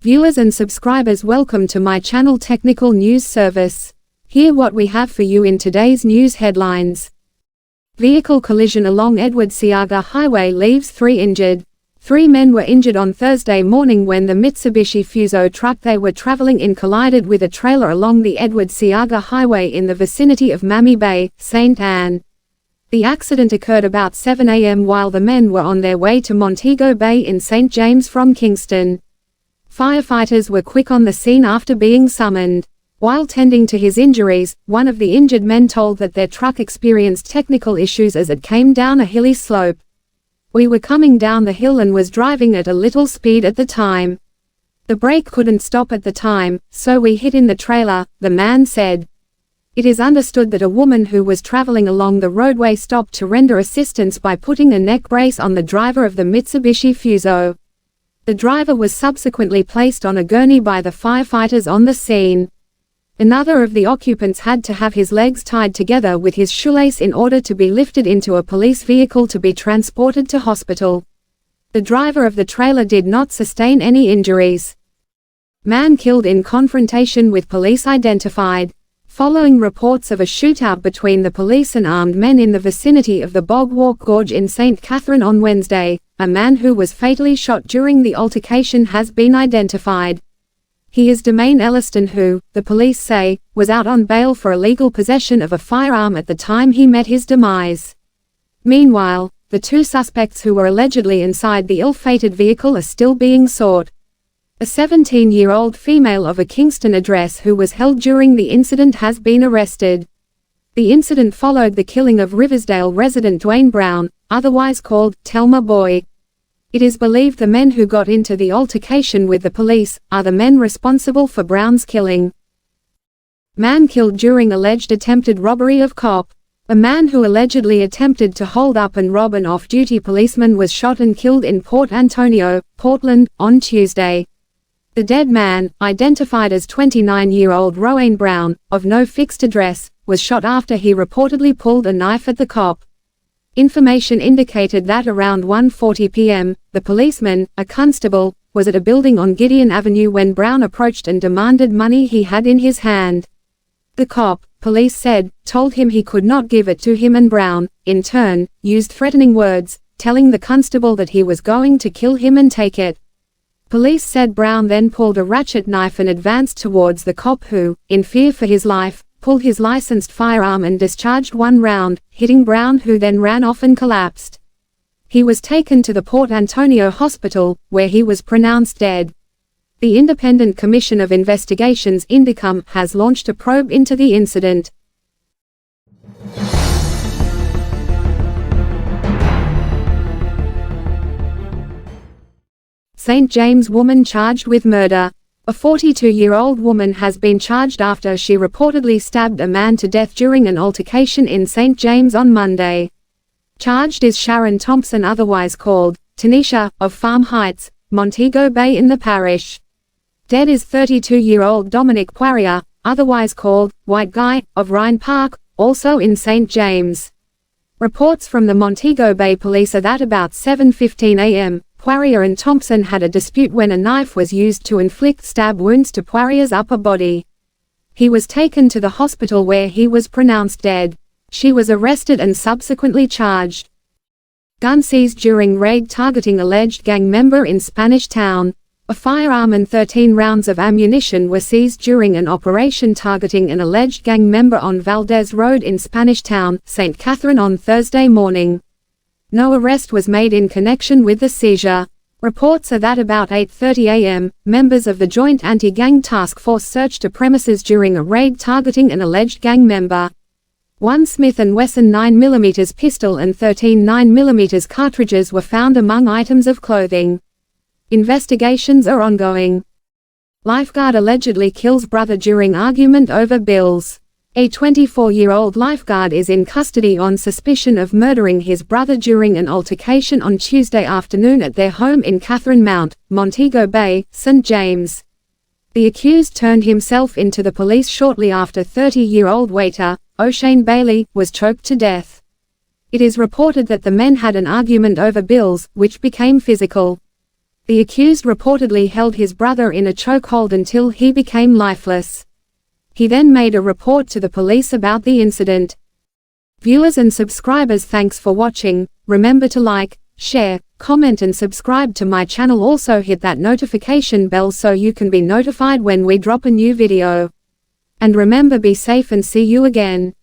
Viewers and subscribers, welcome to my channel Technical News Service. Here what we have for you in today's news headlines. Vehicle collision along Edward Seaga Highway leaves 3 injured. 3 men were injured on Thursday morning when the Mitsubishi Fuso truck they were traveling in collided with a trailer along the Edward Seaga Highway in the vicinity of Mammy Bay, St. Anne. The accident occurred about 7 a.m. while the men were on their way to Montego Bay in St. James from Kingston. Firefighters were quick on the scene after being summoned. While tending to his injuries, one of the injured men told that their truck experienced technical issues as it came down a hilly slope. "We were coming down the hill and was driving at a little speed at the time. The brake couldn't stop at the time, so we hit in the trailer," the man said. It is understood that a woman who was traveling along the roadway stopped to render assistance by putting a neck brace on the driver of the Mitsubishi Fuso. The driver was subsequently placed on a gurney by the firefighters on the scene. Another of the occupants had to have his legs tied together with his shoelace in order to be lifted into a police vehicle to be transported to hospital. The driver of the trailer did not sustain any injuries. Man killed in confrontation with police identified. Following reports of a shootout between the police and armed men in the vicinity of the Bog Walk Gorge in St. Catherine on Wednesday, a man who was fatally shot during the altercation has been identified. He is Demain Elliston who, the police say, was out on bail for illegal possession of a firearm at the time he met his demise. Meanwhile, the 2 suspects who were allegedly inside the ill-fated vehicle are still being sought. A 17-year-old female of a Kingston address who was held during the incident has been arrested. The incident followed the killing of Riversdale resident Dwayne Brown, otherwise called Telma Boy. It is believed the men who got into the altercation with the police are the men responsible for Brown's killing. Man killed during alleged attempted robbery of cop. A man who allegedly attempted to hold up and rob an off-duty policeman was shot and killed in Port Antonio, Portland, on Tuesday. The dead man, identified as 29-year-old Rowan Brown, of no fixed address, was shot after he reportedly pulled a knife at the cop. Information indicated that around 1:40 p.m., the policeman, a constable, was at a building on Gideon Avenue when Brown approached and demanded money he had in his hand. The cop, police said, told him he could not give it to him, and Brown, in turn, used threatening words, telling the constable that he was going to kill him and take it. Police said Brown then pulled a ratchet knife and advanced towards the cop who, in fear for his life, pulled his licensed firearm and discharged 1 round, hitting Brown, who then ran off and collapsed. He was taken to the Port Antonio Hospital, where he was pronounced dead. The Independent Commission of Investigations (INDICOM) has launched a probe into the incident. St. James woman charged with murder. A 42-year-old woman has been charged after she reportedly stabbed a man to death during an altercation in St. James on Monday. Charged is Sharon Thompson, otherwise called Tanisha, of Farm Heights, Montego Bay in the parish. Dead is 32-year-old Domonic Poirier, otherwise called White Guy, of Rhine Park, also in St. James. Reports from the Montego Bay police are that about 7:15 a.m., Poirier and Thompson had a dispute when a knife was used to inflict stab wounds to Poirier's upper body. He was taken to the hospital where he was pronounced dead. She was arrested and subsequently charged. Gun seized during raid targeting alleged gang member in Spanish Town. A firearm and 13 rounds of ammunition were seized during an operation targeting an alleged gang member on Valdez Road in Spanish Town, St. Catherine on Thursday morning. No arrest was made in connection with the seizure. Reports are that about 8:30 a.m., members of the Joint Anti-Gang Task Force searched a premises during a raid targeting an alleged gang member. 1 Smith & Wesson 9mm pistol and 13 9mm cartridges were found among items of clothing. Investigations are ongoing. Lifeguard allegedly kills brother during argument over bills. A 24-year-old lifeguard is in custody on suspicion of murdering his brother during an altercation on Tuesday afternoon at their home in Catherine Mount, Montego Bay, St. James. The accused turned himself into the police shortly after 30-year-old waiter, O'Shane Bailey, was choked to death. It is reported that the men had an argument over bills, which became physical. The accused reportedly held his brother in a chokehold until he became lifeless. He then made a report to the police about the incident. Viewers and subscribers, thanks for watching. Remember to like, share, comment and subscribe to my channel. Also hit that notification bell so you can be notified when we drop a new video. And remember, be safe and see you again.